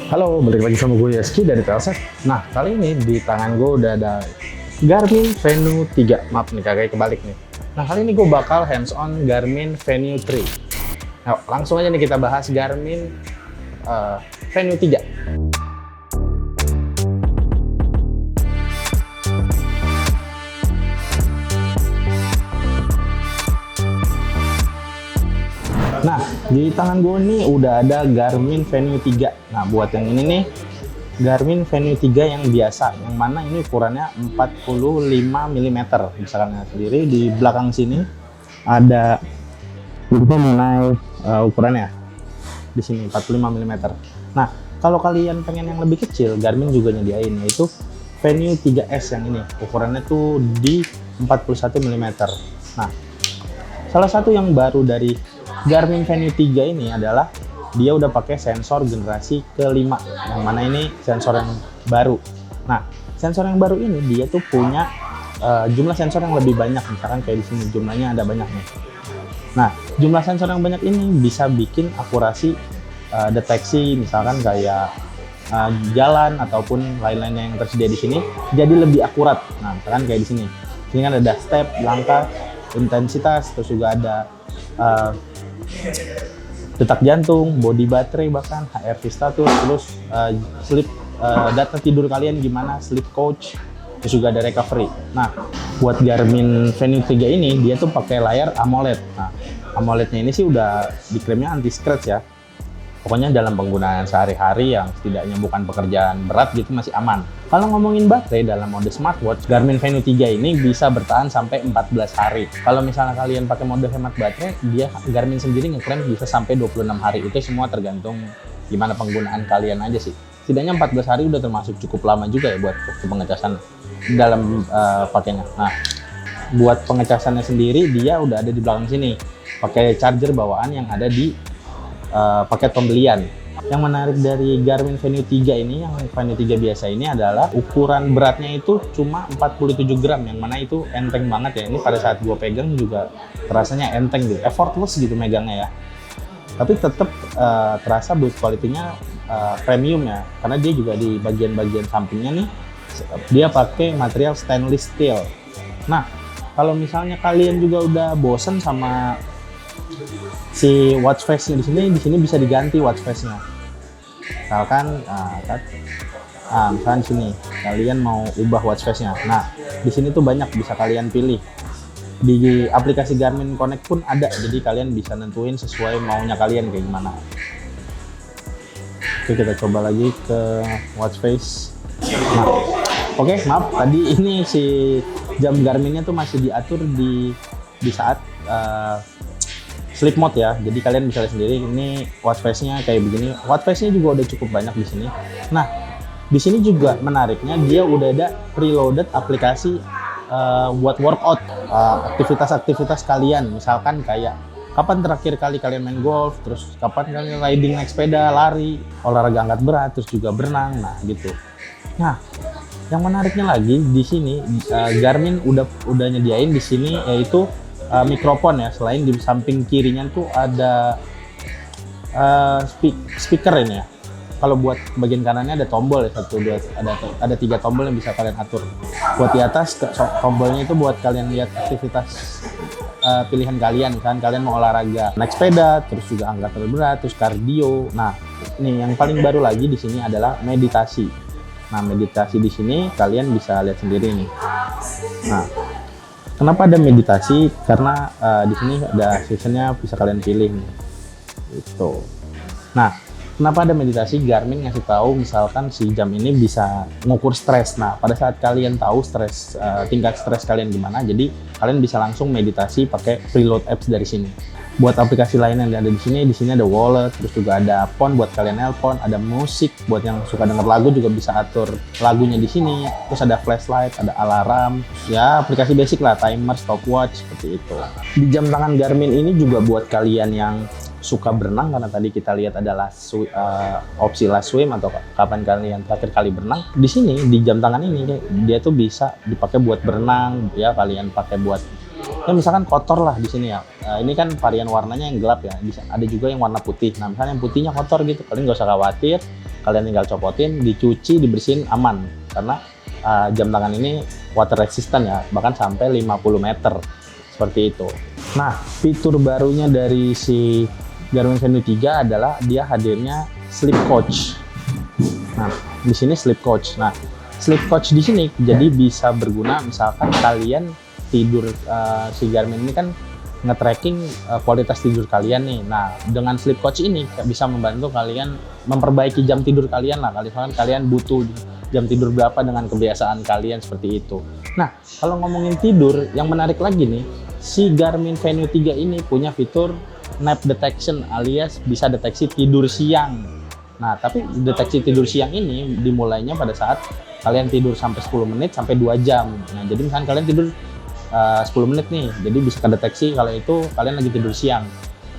Halo, balik lagi sama gue Yaski dari Telset. Nah, kali ini di tangan gue udah ada Garmin Venue 3. Maaf nih, kagak kebalik nih. Nah, kali ini gue bakal hands-on Garmin Venue 3. Nah, langsung aja nih kita bahas Garmin Venue 3. Nah, di tangan gue nih udah ada Garmin Venue 3. Nah, buat yang ini nih, Garmin Venue 3 yang biasa, yang mana ini ukurannya 45 mm. Misalkan sendiri, di belakang sini ada begitu mengenai ukurannya. Di sini 45 mm. Nah, kalau kalian pengen yang lebih kecil, Garmin juga nyediain, yaitu Venue 3S yang ini. Ukurannya tuh di 41 mm. Nah, salah satu yang baru dari Garmin Venue 3 ini adalah dia udah pakai sensor generasi kelima, yang mana ini sensor yang baru. Nah, sensor yang baru ini dia tuh punya jumlah sensor yang lebih banyak. Misalkan kayak di sini jumlahnya ada banyak nih. Nah, jumlah sensor yang banyak ini bisa bikin akurasi deteksi, misalkan kayak jalan ataupun lain-lainnya yang tersedia di sini jadi lebih akurat. Nah, misalkan kayak di sini. Sini kan ada step, langkah, intensitas, terus juga ada detak jantung, body baterai, bahkan HRV status, terus sleep data tidur kalian gimana, sleep coach, terus juga ada recovery. Nah, buat Garmin Venue 3 ini dia tuh pakai layar AMOLED. Nah, AMOLED-nya ini sih udah diklaimnya anti scratch ya. Pokoknya dalam penggunaan sehari-hari yang setidaknya bukan pekerjaan berat gitu masih aman. Kalau ngomongin baterai dalam mode smartwatch, Garmin Venue 3 ini bisa bertahan sampai 14 hari. Kalau misalnya kalian pakai mode hemat baterai, dia Garmin sendiri ngeklaim bisa sampai 26 hari. Itu semua tergantung gimana penggunaan kalian aja sih. Setidaknya 14 hari udah termasuk cukup lama juga ya buat waktu pengecasan dalam pakainya. Nah, buat pengecasannya sendiri dia udah ada di belakang sini. Pakai charger bawaan yang ada di paket pembelian. Yang menarik dari Garmin Venue 3 ini, yang Venue 3 biasa ini adalah ukuran beratnya itu cuma 47 gram, yang mana itu enteng banget ya. Ini pada saat gue pegang juga terasanya enteng gitu, effortless gitu megangnya ya. Tapi tetap terasa build quality-nya premium ya, karena dia juga di bagian-bagian sampingnya nih dia pakai material stainless steel. Nah, kalau misalnya kalian juga udah bosen sama si watch face-nya di sini bisa diganti watch face-nya. Misalkan misalkan sini kalian mau ubah watch face-nya. Nah, di sini tuh banyak bisa kalian pilih. Di aplikasi Garmin Connect pun ada, jadi kalian bisa nentuin sesuai maunya kalian kayak gimana. Oke, kita coba lagi ke watch face. Nah, oke, maaf tadi ini si jam Garminnya tuh masih diatur di saat sleep mode ya, jadi kalian bisa lihat sendiri ini watch face-nya kayak begini. Watch face-nya juga udah cukup banyak di sini. Nah, di sini juga menariknya dia udah ada preloaded aplikasi buat workout, aktivitas-aktivitas kalian. Misalkan kayak kapan terakhir kali kalian main golf, terus kapan kalian riding naik sepeda, lari, olahraga angkat berat, terus juga berenang, nah gitu. Nah, yang menariknya lagi di sini Garmin udah nyediain di sini yaitu mikrofon ya. Selain di samping kirinya tuh ada speaker ini ya. Kalau buat bagian kanannya ada tombol ya, 1, 2, ada 3 tombol yang bisa kalian atur. Buat di atas tombolnya itu buat kalian lihat aktivitas pilihan kalian. Misalkan kalian mau olahraga naik sepeda, terus juga angkat berat, terus kardio. Nah, ini yang paling baru lagi di sini adalah meditasi. Nah, meditasi di sini kalian bisa lihat sendiri nih. Nah, kenapa ada meditasi? Karena di sini ada seasonnya bisa kalian pilih nih. Gitu. Nah, kenapa ada meditasi? Garmin ngasih tahu misalkan si jam ini bisa mengukur stres. Nah, pada saat kalian tahu stres, tingkat stres kalian gimana, jadi kalian bisa langsung meditasi pakai preload apps dari sini. Buat aplikasi lain yang ada di sini ada wallet, terus juga ada phone buat kalian nelpon, ada musik buat yang suka denger lagu juga bisa atur lagunya di sini. Terus ada flashlight, ada alarm, ya aplikasi basic lah, timer, stopwatch seperti itu. Di jam tangan Garmin ini juga buat kalian yang suka berenang, karena tadi kita lihat adalah opsi last swim atau kapan kalian terakhir kali berenang. Di sini di jam tangan ini dia tuh bisa dipakai buat berenang ya, kalian pakai buat ya misalkan kotor lah di sini ya. Ini kan varian warnanya yang gelap ya, bisa ada juga yang warna putih. Nah, misalnya yang putihnya kotor gitu, kalian nggak usah khawatir. kalian tinggal copotin, dicuci, dibersihin, aman. Karena jam tangan ini water resistant ya, bahkan sampai 50 meter seperti itu. Nah, fitur barunya dari si Garmin Venue 3 adalah dia hadirnya sleep coach. Nah, di sini sleep coach. Nah, sleep coach di sini jadi bisa berguna misalkan kalian tidur, si Garmin ini kan nge-tracking kualitas tidur kalian nih. Nah, dengan sleep coach ini bisa membantu kalian memperbaiki jam tidur kalian lah. Misalkan kalian butuh jam tidur berapa dengan kebiasaan kalian seperti itu. Nah, kalau ngomongin tidur, yang menarik lagi nih, si Garmin Venue 3 ini punya fitur nap detection alias bisa deteksi tidur siang. Nah, tapi deteksi tidur siang ini dimulainya pada saat kalian tidur sampai 10 menit sampai 2 jam. Nah, jadi misalkan kalian tidur 10 menit nih, jadi bisa kedeteksi kalau itu kalian lagi tidur siang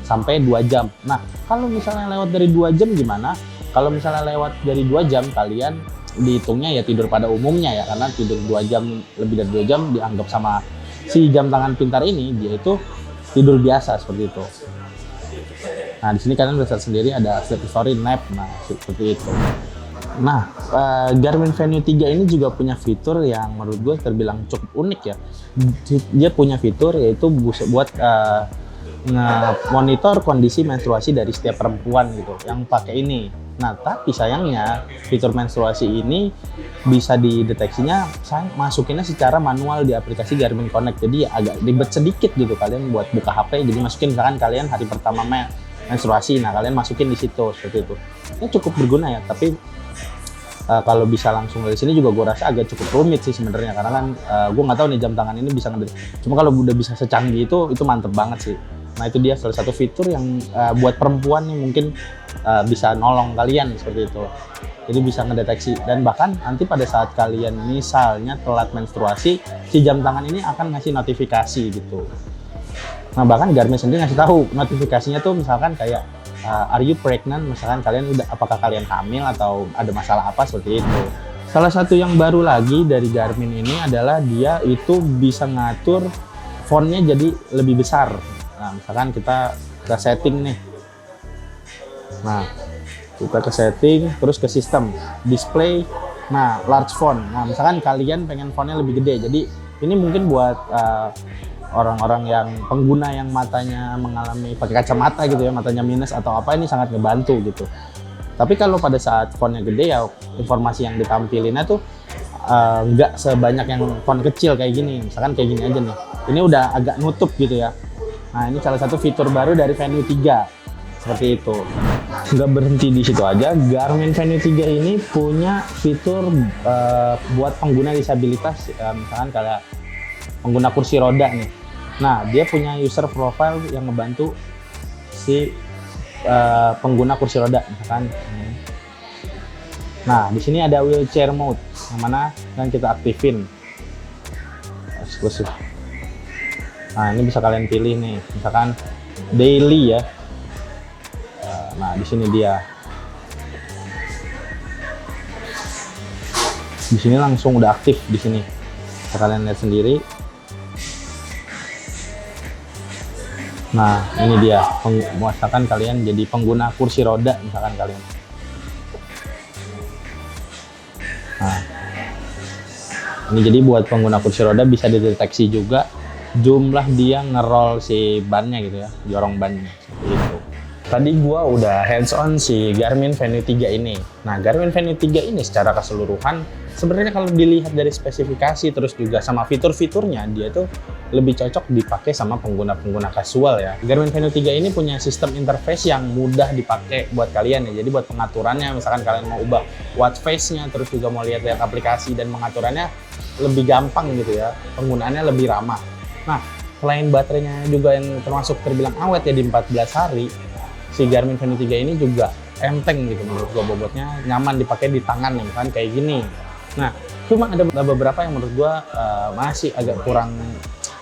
sampai 2 jam. Nah, kalau misalnya lewat dari 2 jam gimana? Kalau misalnya lewat dari 2 jam, kalian dihitungnya ya tidur pada umumnya ya, karena tidur 2 jam, lebih dari 2 jam dianggap sama si jam tangan pintar ini dia itu tidur biasa seperti itu. Nah, di sini kalian bisa sendiri ada sleep history nap, nah seperti itu. Nah, Garmin Venue 3 ini juga punya fitur yang menurut gue terbilang cukup unik ya. Dia punya fitur yaitu buat monitor kondisi menstruasi dari setiap perempuan gitu yang pakai ini. Nah, tapi sayangnya fitur menstruasi ini bisa dideteksinya masukinnya secara manual di aplikasi Garmin Connect. Jadi agak ribet sedikit gitu kalian buat buka HP. Jadi masukin misalkan kalian hari pertama menstruasi, nah kalian masukin di situ seperti itu. Ini cukup berguna ya, tapi kalau bisa langsung dari sini juga gue rasa agak cukup rumit sih sebenarnya, karena kan gue nggak tahu nih jam tangan ini bisa ngedetek. Cuma kalau udah bisa secanggih itu mantep banget sih. Nah, itu dia salah satu fitur yang buat perempuan nih mungkin bisa nolong kalian seperti itu. Jadi bisa ngedeteksi, dan bahkan nanti pada saat kalian misalnya telat menstruasi, si jam tangan ini akan ngasih notifikasi gitu. Nah, bahkan Garmin sendiri ngasih tahu notifikasinya tuh misalkan kayak are you pregnant, misalkan kalian apakah kalian hamil atau ada masalah apa seperti itu. Salah satu yang baru lagi dari Garmin ini adalah dia itu bisa ngatur fontnya jadi lebih besar. Nah, misalkan kita ke setting nih. Nah, kita ke setting, terus ke sistem display. Nah, large font. Nah, misalkan kalian pengen fontnya lebih gede. Jadi ini mungkin buat orang-orang yang pengguna yang matanya mengalami pakai kacamata gitu ya, matanya minus atau apa, ini sangat ngebantu gitu. Tapi kalau pada saat fontnya gede ya informasi yang ditampilinnya tuh nggak sebanyak yang font kecil kayak gini. Misalkan kayak gini aja nih. Ini udah agak nutup gitu ya. Nah, ini salah satu fitur baru dari Venue 3. Seperti itu. Nggak berhenti di situ aja, Garmin Venue 3 ini punya fitur buat pengguna disabilitas, misalkan kayak pengguna kursi roda nih. Nah, dia punya user profile yang ngebantu si pengguna kursi roda, misalkan. Nah, di sini ada wheelchair mode, yang mana kan kita aktifin eksklusif. Nah, ini bisa kalian pilih nih, misalkan daily ya. Nah, di sini dia. Di sini langsung udah aktif di sini. Bisa kalian lihat sendiri. Nah, ini dia, misalkan kalian jadi pengguna kursi roda, misalkan kalian. Nah, ini jadi buat pengguna kursi roda bisa dideteksi juga jumlah dia ngerol si bannya gitu ya, jorong bannya seperti itu. Tadi gua udah hands on si Garmin Venue 3 ini. Nah, Garmin Venue 3 ini secara keseluruhan sebenarnya kalau dilihat dari spesifikasi terus juga sama fitur-fiturnya, dia tuh lebih cocok dipakai sama pengguna-pengguna casual ya. Garmin Venue 3 ini punya sistem interface yang mudah dipakai buat kalian ya. Jadi buat pengaturannya, misalkan kalian mau ubah watch face-nya, terus juga mau lihat-lihat aplikasi dan mengaturannya lebih gampang gitu ya. Penggunaannya lebih ramah. Nah, selain baterainya juga yang termasuk terbilang awet ya di 14 hari, si Garmin Venue 3 ini juga enteng gitu menurut gua, bobotnya nyaman dipakai di tangan nih, kan kayak gini. Nah, cuma ada beberapa yang menurut gua masih agak kurang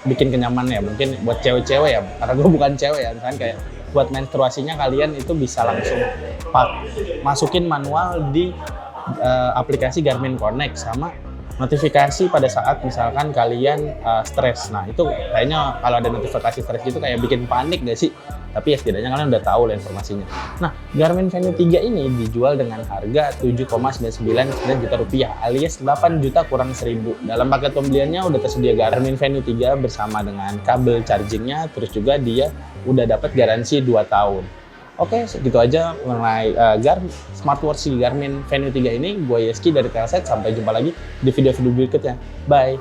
bikin kenyaman ya, mungkin buat cewek-cewek ya, karena gua bukan cewek ya, misalkan kayak buat menstruasinya kalian itu bisa langsung masukin manual di aplikasi Garmin Connect, sama notifikasi pada saat misalkan kalian stres. Nah, itu kayaknya kalau ada notifikasi stres gitu kayak bikin panik gak sih? Tapi ya setidaknya kalian udah tahu lah informasinya. Nah, Garmin Venue 3 ini dijual dengan harga 7,999 juta rupiah alias 8 juta kurang 1000. Dalam paket pembeliannya udah tersedia Garmin Venue 3 bersama dengan kabel chargingnya, terus juga dia udah dapat garansi 2 tahun. Oke, segitu aja mengenai smartwatch di Garmin Venue 3 ini. Gue Yeski dari Telset, sampai jumpa lagi di video-video berikutnya. Bye!